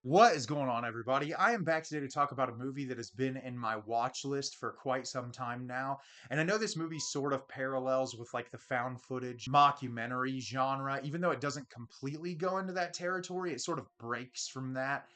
What is going on, everybody? I am back today to talk about a movie that has been in my watch list for quite some time now. And I know this movie sort of parallels with like the found footage mockumentary genre, even though it doesn't completely go into that territory, it sort of breaks from that.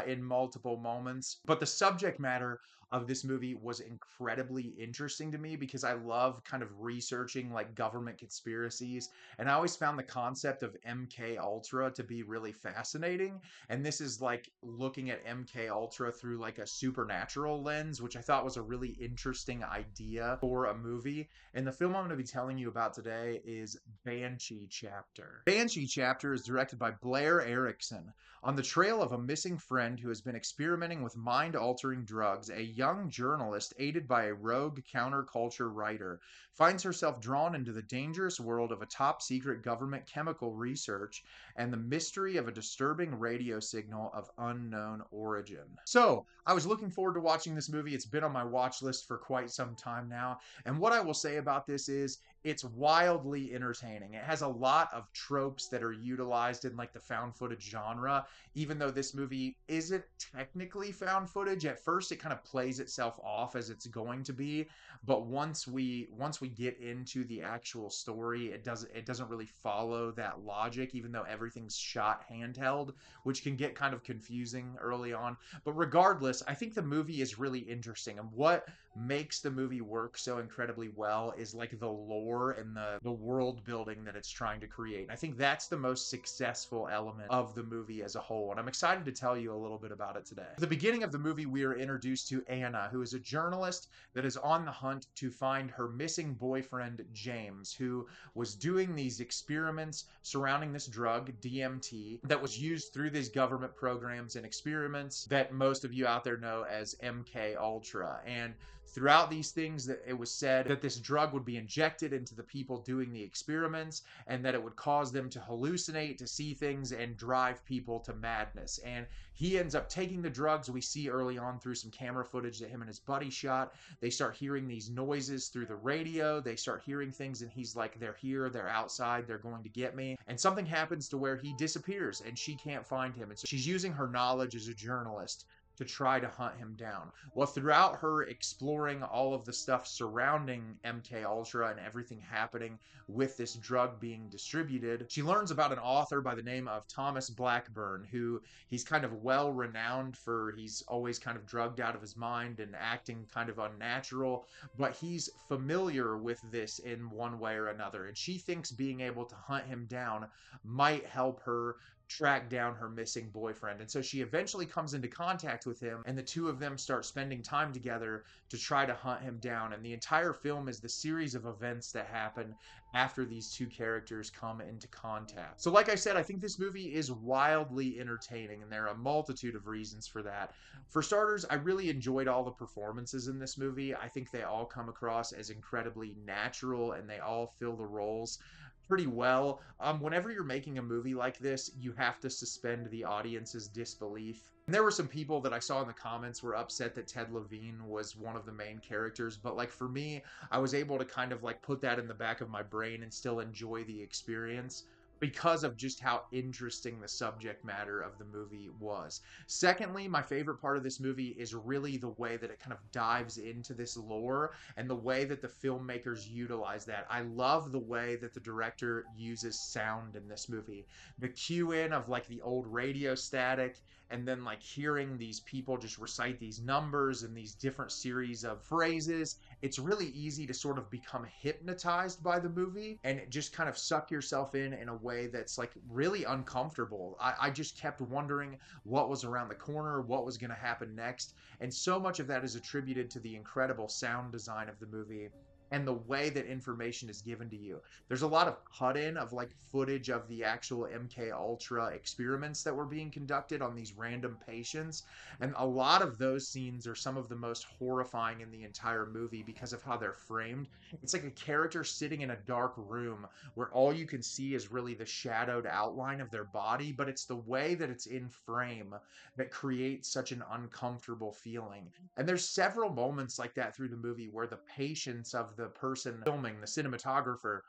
In multiple moments. But the subject matter of this movie was incredibly interesting to me because I love kind of researching like government conspiracies. And I always found the concept of MK Ultra to be really fascinating, and this is like looking at MK Ultra through like a supernatural lens, which I thought was a really interesting idea for a movie. And the film I'm going to be telling you about today is Banshee Chapter. Banshee Chapter is directed by Blair Erickson. On the trail of a missing friend who has been experimenting with mind-altering drugs, a young journalist, aided by a rogue counterculture writer, finds herself drawn into the dangerous world of a top-secret government chemical research and the mystery of a disturbing radio signal of unknown origin. So, I was looking forward to watching this movie. It's been on my watch list for quite some time now. And what I will say about this is it's wildly entertaining. It has a lot of tropes that are utilized in like the found footage genre, even though this movie isn't technically found footage. At first it kind of plays itself off as it's going to be, but once we get into the actual story, it doesn't really follow that logic, even though everything's shot handheld, which can get kind of confusing early on. But regardless, I think the movie is really interesting, and what makes the movie work so incredibly well is like the lore and the world building that it's trying to create. And I think that's the most successful element of the movie as a whole, and I'm excited to tell you a little bit about it today. At the beginning of the movie, we are introduced to Anna, who is a journalist that is on the hunt to find her missing boyfriend James, who was doing these experiments surrounding this drug, DMT, that was used through these government programs and experiments that most of you out there know as MK Ultra. And throughout these things, that it was said that this drug would be injected into the people doing the experiments, and that it would cause them to hallucinate, to see things, and drive people to madness. And he ends up taking the drugs. We see early on through some camera footage that him and his buddy shot. They start hearing these noises through the radio. They start hearing things, and he's like, they're here, they're outside, they're going to get me. And something happens to where he disappears and she can't find him. And so she's using her knowledge as a journalist to try to hunt him down. Well, throughout her exploring all of the stuff surrounding MK Ultra and everything happening with this drug being distributed, she learns about an author by the name of Thomas Blackburn, who he's kind of well renowned for, he's always kind of drugged out of his mind and acting kind of unnatural, but he's familiar with this in one way or another. And she thinks being able to hunt him down might help her track down her missing boyfriend. And so she eventually comes into contact with him, and the two of them start spending time together to try to hunt him down. And the entire film is the series of events that happen after these two characters come into contact. So, like I said, I think this movie is wildly entertaining, and there are a multitude of reasons for that. For starters, I really enjoyed all the performances in this movie. I think they all come across as incredibly natural, and they all fill the roles pretty well. Whenever you're making a movie like this, you have to suspend the audience's disbelief. And there were some people that I saw in the comments were upset that Ted Levine was one of the main characters, but like for me, I was able to kind of like put that in the back of my brain and still enjoy the experience because of just how interesting the subject matter of the movie was. Secondly, my favorite part of this movie is really the way that it kind of dives into this lore and the way that the filmmakers utilize that. I love the way that the director uses sound in this movie. The cue in of like the old radio static, and then like hearing these people just recite these numbers and these different series of phrases. It's really easy to sort of become hypnotized by the movie and just kind of suck yourself in a way that's like really uncomfortable. I just kept wondering what was around the corner, what was going to happen next. And so much of that is attributed to the incredible sound design of the movie and the way that information is given to you. There's a lot of cut in of like footage of the actual MK Ultra experiments that were being conducted on these random patients, and a lot of those scenes are some of the most horrifying in the entire movie because of how they're framed. It's like a character sitting in a dark room where all you can see is really the shadowed outline of their body, but it's the way that it's in frame that creates such an uncomfortable feeling. And there's several moments like that through the movie where the patience of of the person filming, the cinematographer,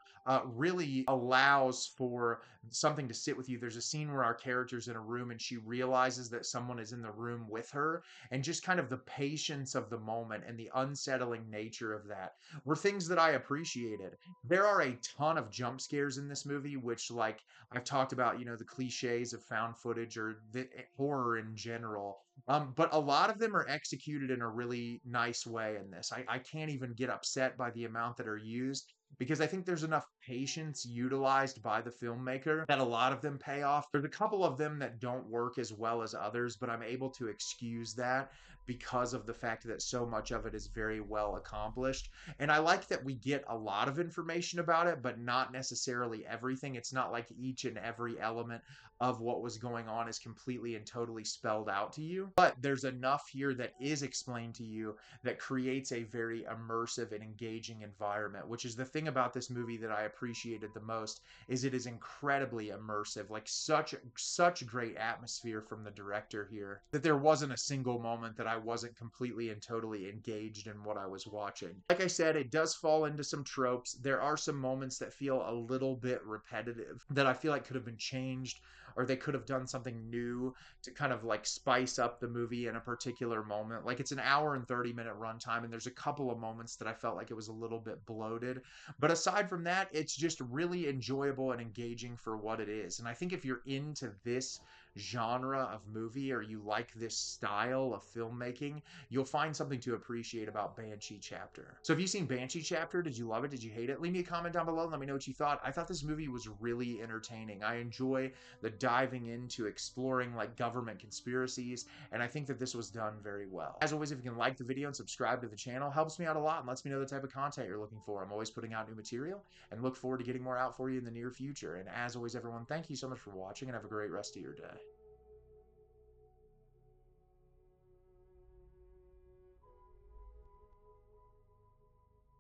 really allows for something to sit with you. There's a scene where our character's in a room and she realizes that someone is in the room with her, and just kind of the patience of the moment and the unsettling nature of that were things that I appreciated. There are a ton of jump scares in this movie, which, like I've talked about, the cliches of found footage or the horror in general. But a lot of them are executed in a really nice way in this. I can't even get upset by the amount that are used, because I think there's enough patience utilized by the filmmaker that a lot of them pay off. There's a couple of them that don't work as well as others, but I'm able to excuse that because of the fact that so much of it is very well accomplished. And I like that we get a lot of information about it, but not necessarily everything. It's not like each and every element of what was going on is completely and totally spelled out to you. But there's enough here that is explained to you that creates a very immersive and engaging environment, which is the thing about this movie that I appreciated the most. Is it is incredibly immersive, like such great atmosphere from the director here, that there wasn't a single moment that I wasn't completely and totally engaged in what I was watching. Like I said, it does fall into some tropes. There are some moments that feel a little bit repetitive that I feel like could have been changed, or they could have done something new to kind of like spice up the movie in a particular moment. Like, it's an hour and 30-minute runtime, and there's a couple of moments that I felt like it was a little bit bloated. But aside from that, it's just really enjoyable and engaging for what it is. And I think if you're into this genre of movie, or you like this style of filmmaking, you'll find something to appreciate about Banshee Chapter. So have you seen Banshee Chapter? Did you love it? Did you hate it? Leave me a comment down below and let me know what you thought. I thought this movie was really entertaining. I enjoy the diving into exploring like government conspiracies, and I think that this was done very well. As always, if you can like the video and subscribe to the channel, helps me out a lot and lets me know the type of content you're looking for. I'm always putting out new material and look forward to getting more out for you in the near future. And as always, everyone, thank you so much for watching, and have a great rest of your day.